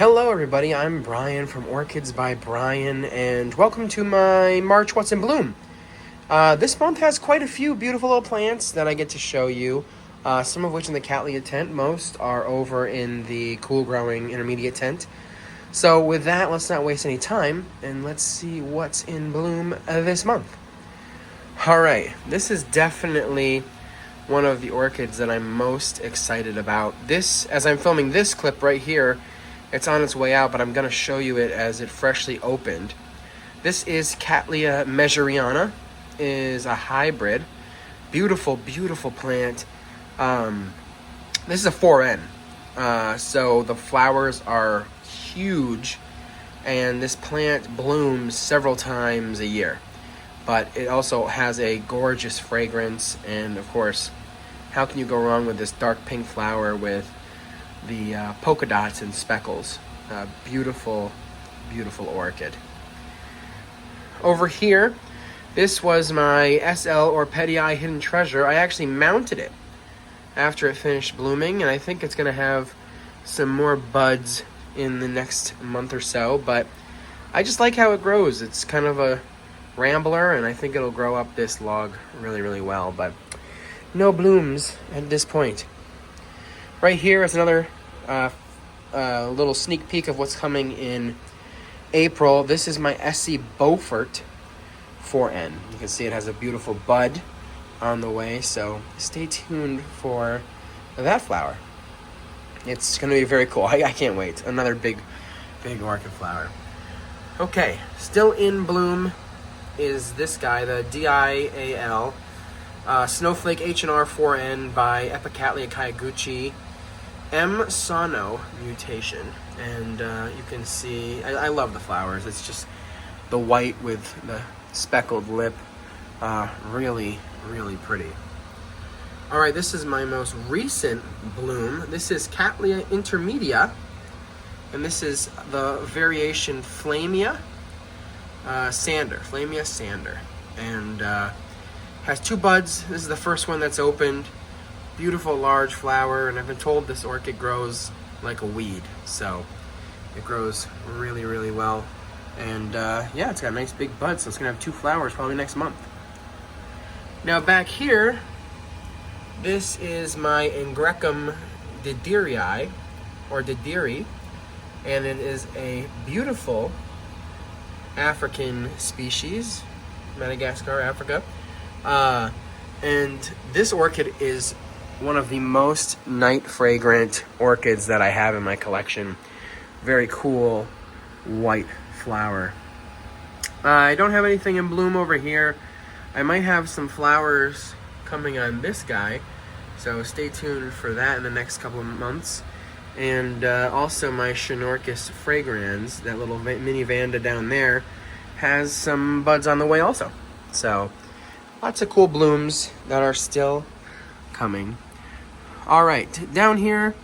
Hello everybody, I'm Brian from Orchids by Brian, and welcome to my March What's in Bloom. This month has quite a few beautiful little plants that I get to show you, some of which in the Cattleya tent, most are over in the cool growing intermediate tent. So with that, let's not waste any time, and let's see what's in bloom this month. Alright, this is definitely one of the orchids that I'm most excited about. This, as I'm filming this clip right here, it's on its way out, but I'm going to show you it as it freshly opened. This is Cattleya Measuriana, is a hybrid. Beautiful, beautiful plant. This is a 4N, so the flowers are huge, and this plant blooms several times a year. But it also has a gorgeous fragrance, and of course, how can you go wrong with this dark pink flower with the polka dots and speckles? Beautiful, beautiful orchid. Over here, this was my SL or Orchid Hidden Treasure. I actually mounted it after it finished blooming, and I think it's going to have some more buds in the next month or so, but I just like how it grows. It's kind of a rambler, and I think it'll grow up this log really, really well, but no blooms at this point. Right here is another little sneak peek of what's coming in April. This is my SC Beaufort 4N. You can see it has a beautiful bud on the way, so stay tuned for that flower. It's going to be very cool. I can't wait. Another big, big orchid flower. Okay, still in bloom is this guy, the DIAL Snowflake H&R 4N by Epicatleya Kayaguchi M. Sano mutation. And you can see, I love the flowers. It's just the white with the speckled lip. Really, really pretty. Alright, this is my most recent bloom. This is Cattleya intermedia, and this is the variation Flamia Sander, and has two buds. This is the first one that's opened. Beautiful large flower, and I've been told this orchid grows like a weed, so it grows really, really well. And yeah, it's got a nice big bud, so it's gonna have two flowers probably next month. Now back here, this is my Ingrecum didirii, or didiri, and it is a beautiful African species, Madagascar, Africa. And this orchid is one of the most night fragrant orchids that I have in my collection. Very cool white flower. I don't have anything in bloom over here. I might have some flowers coming on this guy, so stay tuned for that in the next couple of months. And also my Chinorchis fragrans, that little mini Vanda down there, has some buds on the way also. So lots of cool blooms that are still coming. All right, down here,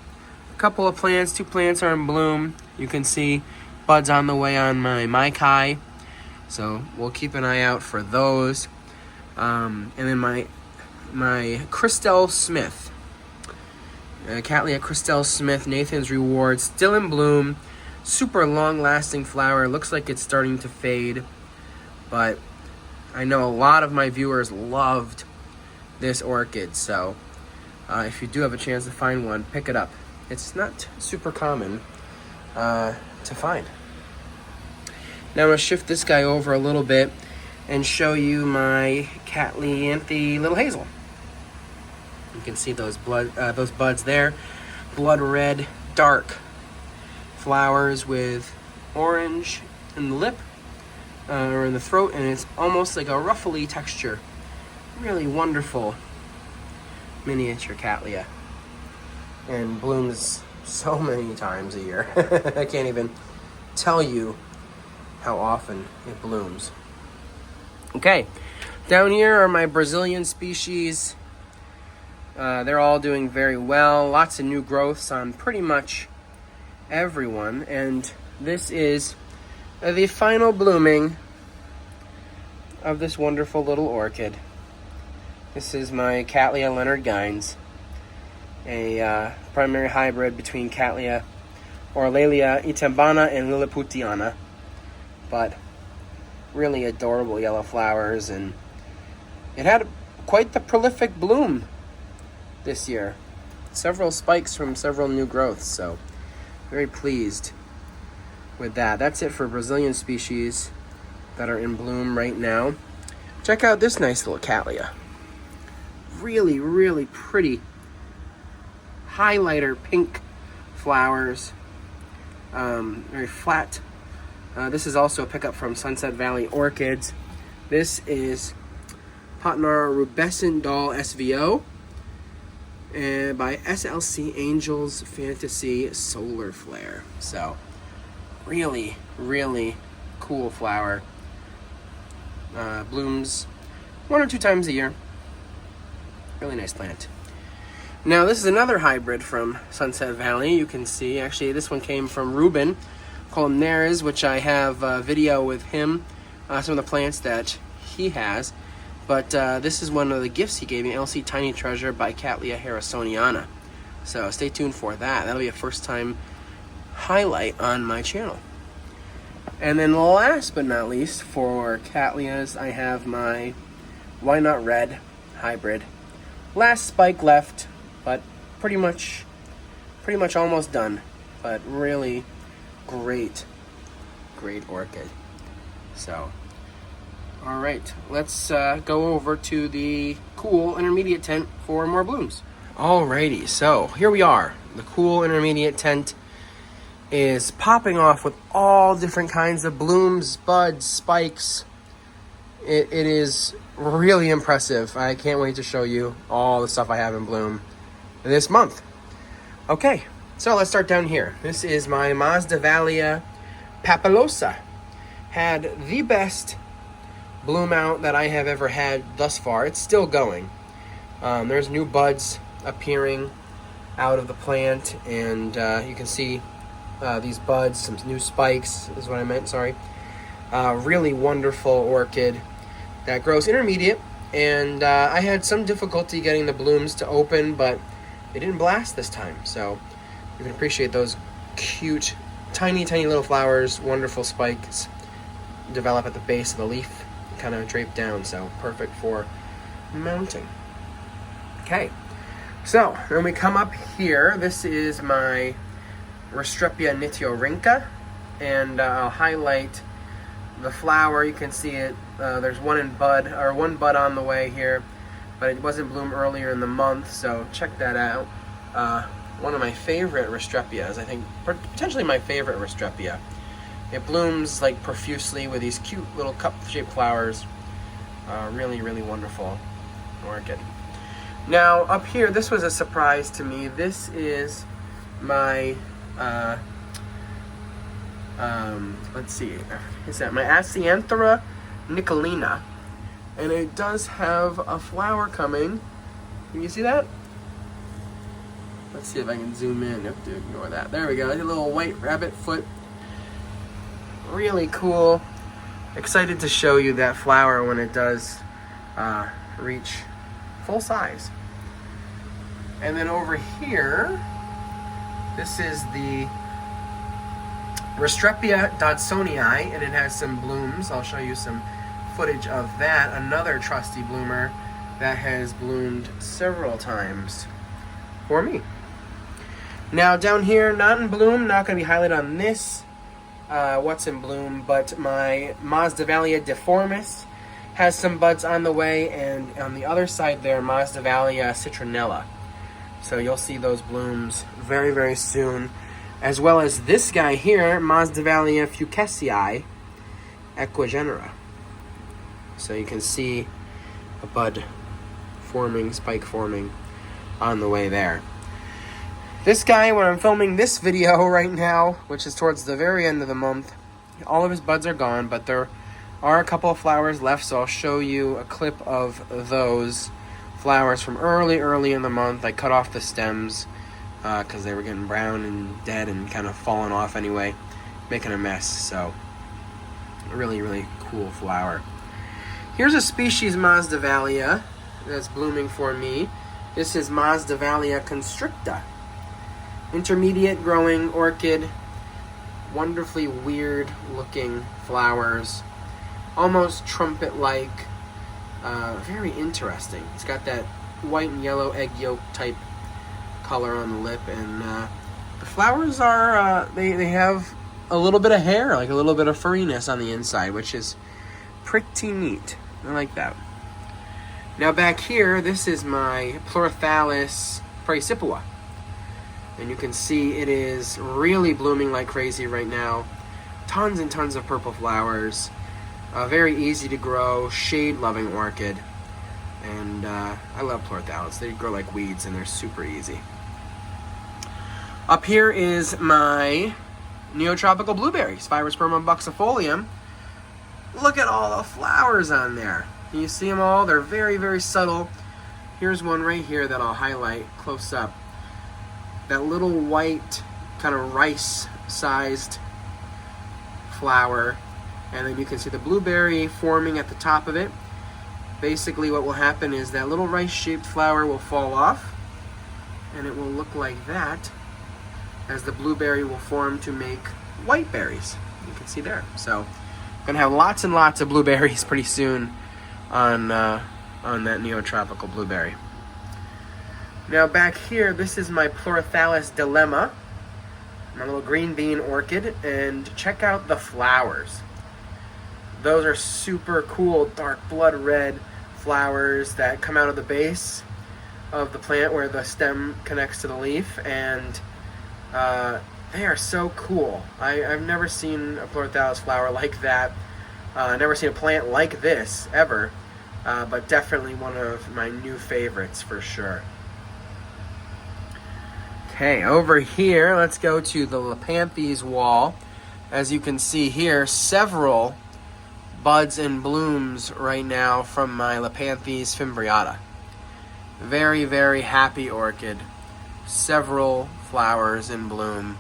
a couple of plants, two plants are in bloom. You can see buds on the way on my Maikai, so we'll keep an eye out for those. And then my Christelle Smith, Cattleya Christelle Smith, Nathan's Reward, still in bloom. Super long-lasting flower. Looks like it's starting to fade, but I know a lot of my viewers loved this orchid, so if you do have a chance to find one, pick it up. It's not super common to find. Now I'm going to shift this guy over a little bit and show you my Cattleyanthe Little Hazel. You can see those buds there. Blood red, dark flowers with orange in the lip, or in the throat, and it's almost like a ruffly texture. Really wonderful miniature Cattleya, and blooms so many times a year. I can't even tell you how often it blooms. Okay, down here are my Brazilian species. They're all doing very well. Lots of new growths on pretty much everyone, and this is the final blooming of this wonderful little orchid. This is my Cattleya Leonard Gines, a primary hybrid between Cattleya Orchids itambana and Lilliputiana. But really adorable yellow flowers, and it had quite the prolific bloom this year. Several spikes from several new growths, so very pleased with that. That's it for Brazilian species that are in bloom right now. Check out this nice little Cattleya. Really, really pretty highlighter pink flowers. Very flat. This is also a pickup from Sunset Valley Orchids. This is Potnar Rubescent Doll SVO by SLC Angels Fantasy Solar Flare. So, really, really cool flower. Blooms 1 or 2 times a year. Really nice plant. Now, this is another hybrid from Sunset Valley. You can see, actually, this one came from Ruben, called Nares, which I have a video with him, some of the plants that he has. But this is one of the gifts he gave me, LC Tiny Treasure by Cattleya Harrisoniana. So stay tuned for that. That'll be a first time highlight on my channel. And then last but not least, for Cattleyas, I have my Why Not Red hybrid. Last spike left, but pretty much almost done. But really great orchid. So, all right, let's go over to the cool intermediate tent for more blooms. Alrighty, so here we are. The cool intermediate tent is popping off with all different kinds of blooms, buds, spikes. It is really impressive. I can't wait to show you all the stuff I have in bloom this month. Okay, so let's start down here. This is my Masdevallia papilosa. Had the best bloom out that I have ever had thus far. It's still going. There's new buds appearing out of the plant, and you can see these buds, some new spikes is what I meant, sorry. Really wonderful orchid that grows intermediate, and I had some difficulty getting the blooms to open, but they didn't blast this time, so you can appreciate those cute, tiny little flowers. Wonderful spikes develop at the base of the leaf, kind of drape down, so perfect for mounting. Okay, so when we come up here, this is my Restrepia nitiorhyncha, and I'll highlight the flower. You can see it. There's one bud on the way here, but it wasn't bloom earlier in the month, so check that out. One of my favorite Restrepias, I think potentially my favorite Restrepia. It blooms like profusely with these cute little cup-shaped flowers. Really, really wonderful orchid. Now up here, this was a surprise to me. This is my let's see, is that my Asianthera nicolina, and it does have a flower coming. Can you see that? Let's see if I can zoom in. Have to ignore that. There we go. A little white rabbit foot. Really cool. Excited to show you that flower when it does reach full size. And then over here, this is the Restrepia dodsonii, and it has some blooms. I'll show you some footage of that. Another trusty bloomer that has bloomed several times for me. Now down here, not in bloom, not going to be highlighted on this what's in bloom, but my Masdevallia deformis has some buds on the way, and on the other side there, Masdevallia citronella. So you'll see those blooms very, very soon, as well as this guy here, Masdevallia fuchsii equigenera. So you can see a bud forming, spike forming on the way there. This guy, when I'm filming this video right now, which is towards the very end of the month, all of his buds are gone, but there are a couple of flowers left, so I'll show you a clip of those flowers from early in the month. I cut off the stems because they were getting brown and dead and kind of falling off anyway, making a mess. So really, really cool flower. Here's a species Masdevallia that's blooming for me. This is Masdevallia constricta. intermediate growing orchid. Wonderfully weird looking flowers. Almost trumpet-like. Very interesting. It's got that white and yellow egg yolk type color on the lip, and the flowers are, they have a little bit of hair, like a little bit of furriness on the inside, which is pretty neat. I like that. Now back here, this is my pleurothallis praesipua. And you can see it is really blooming like crazy right now. Tons and tons of purple flowers. Very easy to grow, shade-loving orchid. And I love pleurothallis. They grow like weeds and they're super easy. Up here is my neotropical blueberry, Spirospermum buxifolium. Look at all the flowers on there. Can you see them all? They're very, very subtle. Here's one right here that I'll highlight close up. That little white, kind of rice-sized flower. And then you can see the blueberry forming at the top of it. Basically what will happen is that little rice-shaped flower will fall off. And it will look like that as the blueberry will form to make white berries. You can see there. So I'm gonna have lots and lots of blueberries pretty soon on that neotropical blueberry. Now back here, this is my Pleurothallid dilemma, my little green bean orchid, and check out the flowers. Those are super cool dark blood red flowers that come out of the base of the plant where the stem connects to the leaf, and they are so cool. I've never seen a Pleurothallid flower like that. I've never seen a plant like this, ever. But definitely one of my new favorites for sure. Okay, over here, let's go to the Lepanthes wall. As you can see here, several buds and blooms right now from my Lepanthes fimbriata. Very, very happy orchid. Several flowers in bloom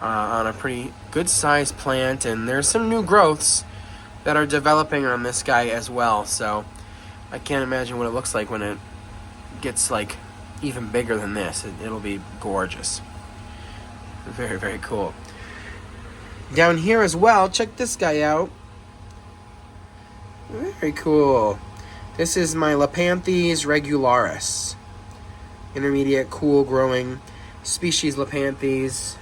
on a pretty good sized plant, and there's some new growths that are developing on this guy as well, so I can't imagine what it looks like when it gets like even bigger than this. It'll be gorgeous. Very, very cool. Down here as well, check this guy out. Very cool. This is my Lepanthes regularis. Intermediate, cool growing species Lepanthes.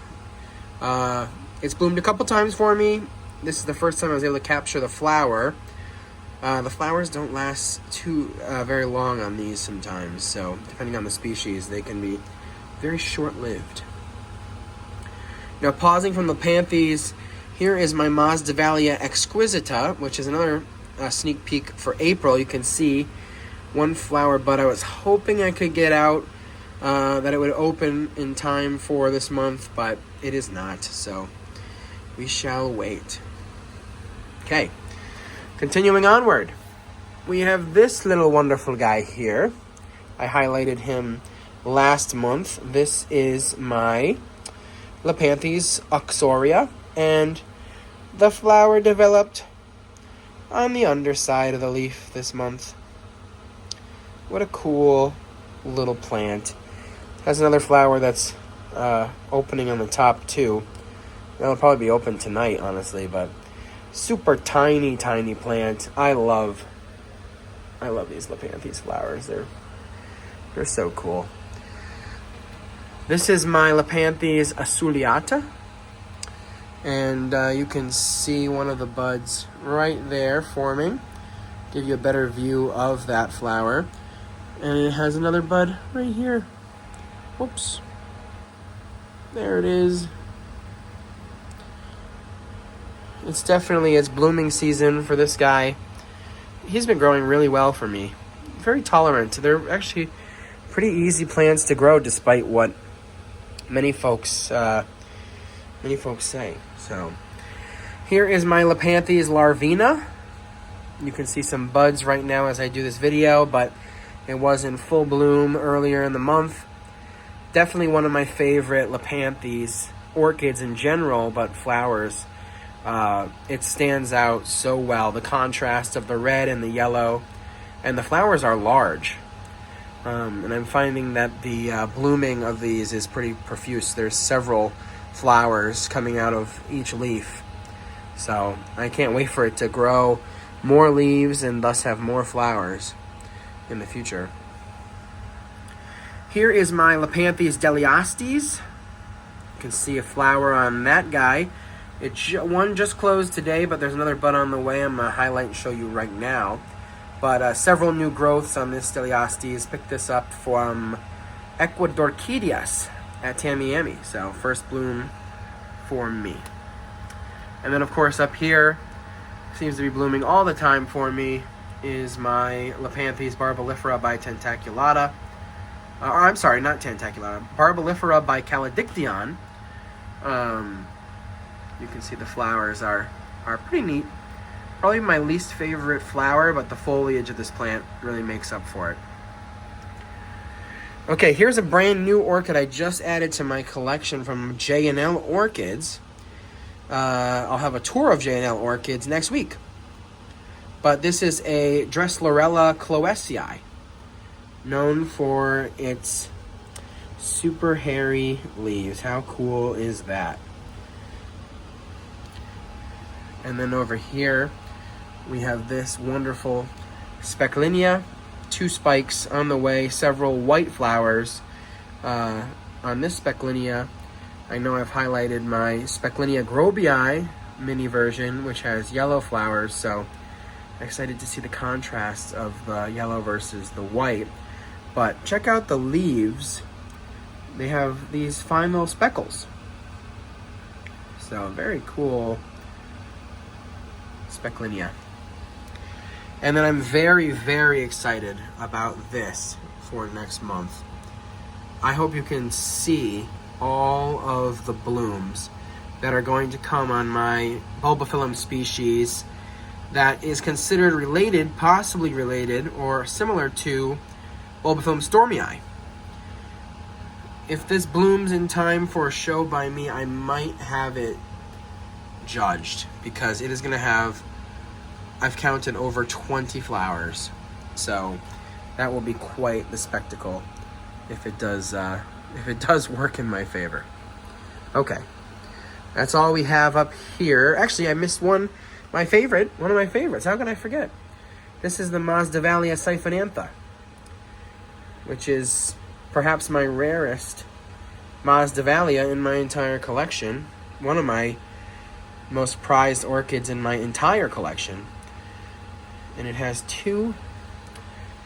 It's bloomed a couple times for me. This is the first time I was able to capture the flower. The flowers don't last too very long on these sometimes, so depending on the species, they can be very short-lived. Now, pausing from Lepanthes, here is my Masdevallia exquisita, which is another sneak peek for April. You can see one flower bud I was hoping I could get out, that it would open in time for this month, but it is not, so we shall wait. Okay. Continuing onward, we have this little wonderful guy here. I highlighted him last month. This is my Lepanthes oxoria, and the flower developed on the underside of the leaf this month. What a cool little plant. Has another flower that's opening on the top too. That'll probably be open tonight, honestly, but super tiny, tiny plant. I love these Lepanthes flowers. They're so cool. This is my Lepanthes aculeata, and you can see one of the buds right there forming. Give you a better view of that flower, and it has another bud right here. Whoops. There it is. It's blooming season for this guy. He's been growing really well for me. Very tolerant. They're actually pretty easy plants to grow, despite what many folks say. So here is my Lepanthes larvina. You can see some buds right now as I do this video, but it was in full bloom earlier in the month. Definitely one of my favorite Lepanthes orchids in general, but flowers. It stands out so well. The contrast of the red and the yellow, and the flowers are large. And I'm finding that the blooming of these is pretty profuse. There's several flowers coming out of each leaf. So I can't wait for it to grow more leaves and thus have more flowers in the future. Here is my Lepanthes deliastes. You can see a flower on that guy. One just closed today, but there's another bud on the way. I'm going to highlight and show you right now. But several new growths on this deliastes. Picked this up from Orchids at Tamiami. So first bloom for me. And then, of course, up here, seems to be blooming all the time for me, is my Lepanthes barbalifera by tentaculata. I'm sorry, not tentaculata. Barbalifera by Cattleya. You can see the flowers are pretty neat. Probably my least favorite flower, but the foliage of this plant really makes up for it. Okay, here's a brand new orchid I just added to my collection from J&L Orchids. I'll have a tour of J&L Orchids next week. But this is a Dresslerella cloacei, known for its super hairy leaves. How cool is that? And then over here, we have this wonderful Specklinia. 2 spikes on the way, several white flowers. On this Specklinia, I know I've highlighted my Specklinia grobii mini version, which has yellow flowers, so excited to see the contrast of the yellow versus the white. But check out the leaves. They have these fine little speckles. So very cool Specklinia. And then I'm very, very excited about this for next month. I hope you can see all of the blooms that are going to come on my bulbophyllum species that is considered related, possibly related, or similar to Bulbophyllum stormii. If this blooms in time for a show by me, I might have it judged, because it is going to have, I've counted over 20 flowers. So that will be quite the spectacle if it does work in my favor. Okay, that's all we have up here. Actually, I missed one of my favorites. How can I forget? This is the Masdevallia siphonantha, which is perhaps my rarest Masdevallia in my entire collection. One of my most prized orchids in my entire collection. And it has 2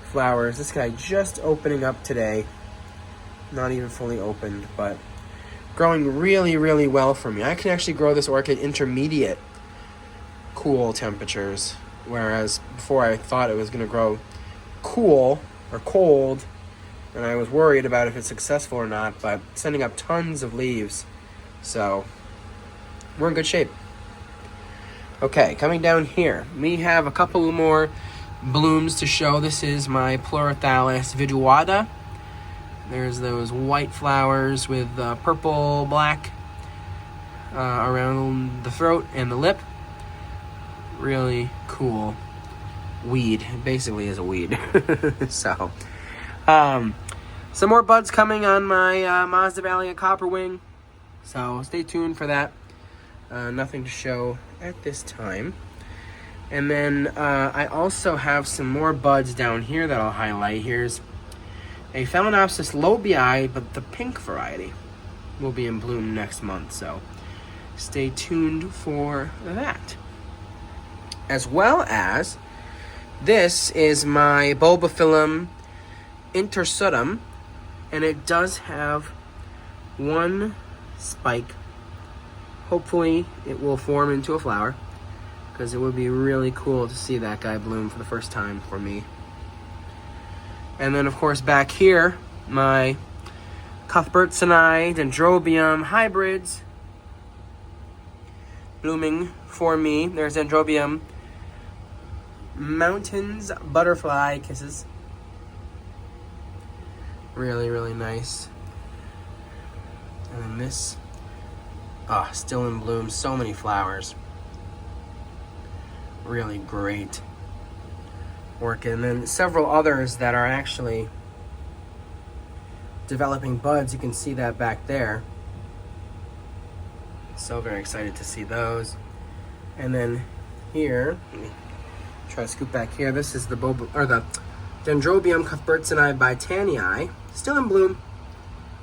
flowers. This guy just opening up today. Not even fully opened, but growing really, really well for me. I can actually grow this orchid intermediate cool temperatures, whereas before I thought it was going to grow cool or cold, and I was worried about if it's successful or not, but sending up tons of leaves, so we're in good shape. Okay, coming down here, we have a couple more blooms to show. This is my Pleurothallid viduata. There's those white flowers with purple, black around the throat and the lip. Really cool weed. It basically is a weed. So, some more buds coming on my Masdevallia copperwing. So stay tuned for that. Nothing to show at this time. And then I also have some more buds down here that I'll highlight. Here's a Phalaenopsis lobii, but the pink variety will be in bloom next month, so stay tuned for that. As well as, this is my Bulbophyllum intersutum, and it does have 1 spike. Hopefully it will form into a flower, because it would be really cool to see that guy bloom for the first time for me. And then, of course, back here, my Cuthbertsoni Dendrobium hybrids blooming for me. There's Dendrobium Mountains Butterfly Kisses. Really, really nice. And then this, still in bloom, so many flowers. Really great orchid. And then several others that are actually developing buds. You can see that back there. So very excited to see those. And then here, let me try to scoop back here. This is the Dendrobium Cuthbertsoni Bytanii, still in bloom.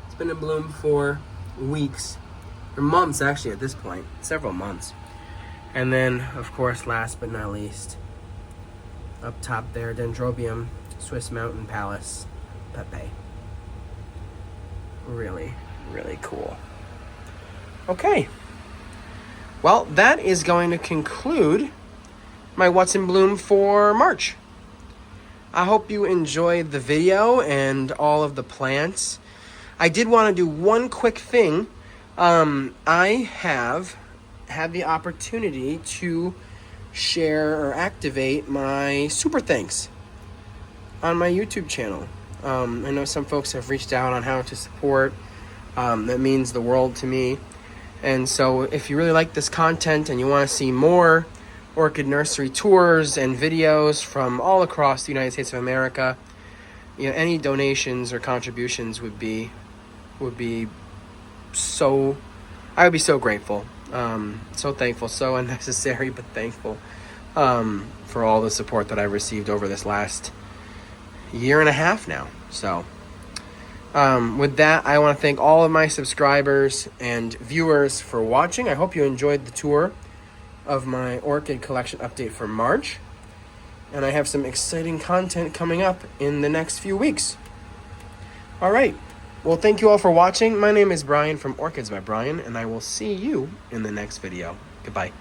It's been in bloom for weeks, or months actually at this point, several months. And then, of course, last but not least, up top there, Dendrobium Swiss Mountain Palace Pepe. Really, really cool. Okay. Well, that is going to conclude my What's in Bloom for March. I hope you enjoyed the video and all of the plants. I did want to do one quick thing. I have had the opportunity to share or activate my super thanks on my YouTube channel. I know some folks have reached out on how to support. That means the world to me. And so if you really like this content and you want to see more orchid nursery tours and videos from all across the United States of America, you know, any donations or contributions would be so, I would be so grateful, so thankful, so unnecessary, but thankful for all the support that I've received over this last year and a half now. So with that, I want to thank all of my subscribers and viewers for watching. I hope you enjoyed the tour of my orchid collection update for March. And I have some exciting content coming up in the next few weeks. All right. Well, thank you all for watching. My name is Brian from Orchids by Brian, and I will see you in the next video. Goodbye.